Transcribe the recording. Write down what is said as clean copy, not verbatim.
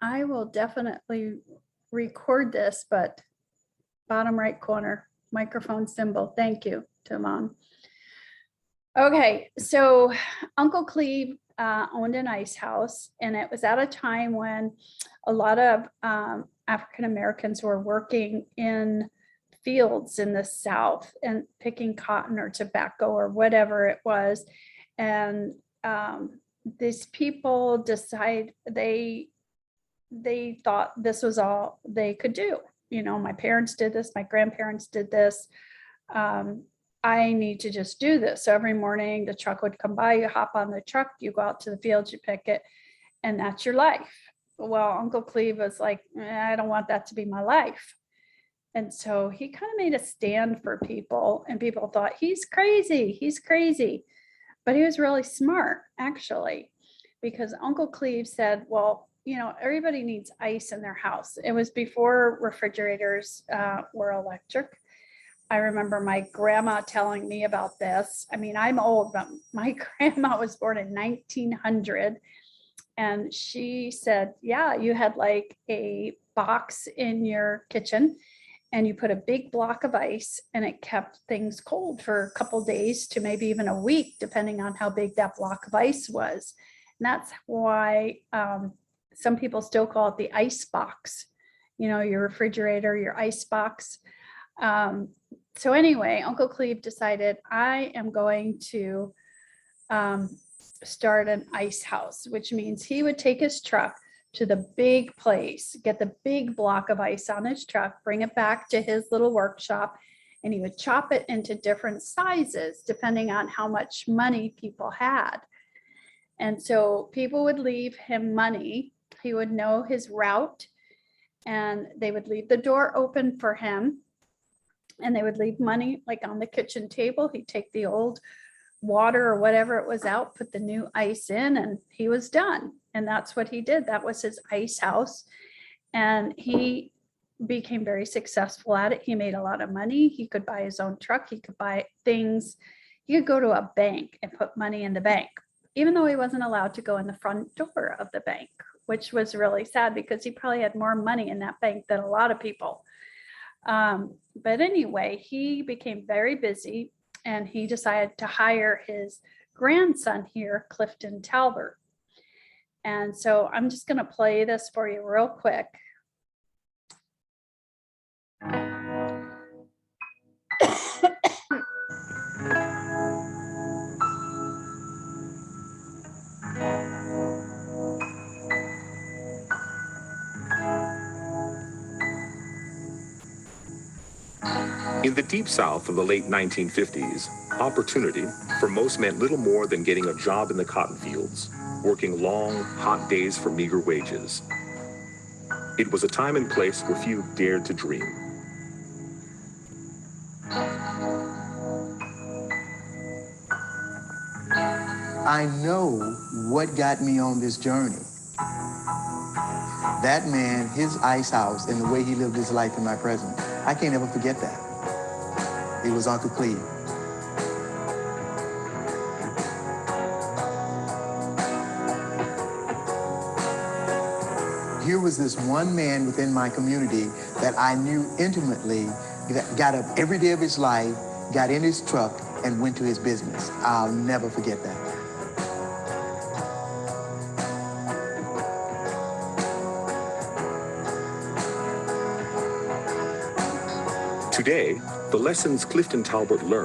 I will definitely record this, but bottom right corner, microphone symbol. Thank you, Timon. Okay, so Uncle Cleve owned an ice house, and it was at a time when a lot of African Americans were working in fields in the South and picking cotton or tobacco or whatever it was. And these people decide they thought this was all they could do. You know, my parents did this, my grandparents did this. I need to just do this. So every morning the truck would come by, you hop on the truck, you go out to the field, you pick it, and that's your life. Well, Uncle Cleve was like, I don't want that to be my life. And so he kind of made a stand for people, and people thought he's crazy. But he was really smart, actually, because Uncle Cleve said, well, you know, everybody needs ice in their house. It was before refrigerators were electric. I remember my grandma telling me about this. I mean, I'm old, but my grandma was born in 1900. And she said, yeah, you had like a box in your kitchen and you put a big block of ice and it kept things cold for a couple days to maybe even a week, depending on how big that block of ice was. And that's why some people still call it the ice box, you know, your refrigerator, your ice box. So anyway, Uncle Cleve decided I am going to start an ice house, which means he would take his truck to the big place, get the big block of ice on his truck, bring it back to his little workshop, and he would chop it into different sizes depending on how much money people had. And so people would leave him money. He would know his route, and they would leave the door open for him, and they would leave money like on the kitchen table. He'd take the old water or whatever it was out, put the new ice in, and he was done. And that's what he did. That was his ice house. And he became very successful at it. He made a lot of money. He could buy his own truck. He could buy things. He could go to a bank and put money in the bank, even though he wasn't allowed to go in the front door of the bank, which was really sad because he probably had more money in that bank than a lot of people. But anyway, he became very busy, and he decided to hire his grandson here, Clifton Talbert. And so I'm just going to play this for you real quick. In the Deep South of the late 1950s, opportunity for most meant little more than getting a job in the cotton fields, working long, hot days for meager wages. It was a time and place where few dared to dream. I know what got me on this journey. That man, his ice house, and the way he lived his life in my present, I can't ever forget that. It was Uncle Cleve. Here was this one man within my community that I knew intimately, that got up every day of his life, got in his truck, and went to his business. I'll never forget that. Today, the lessons Clifton Talbert learned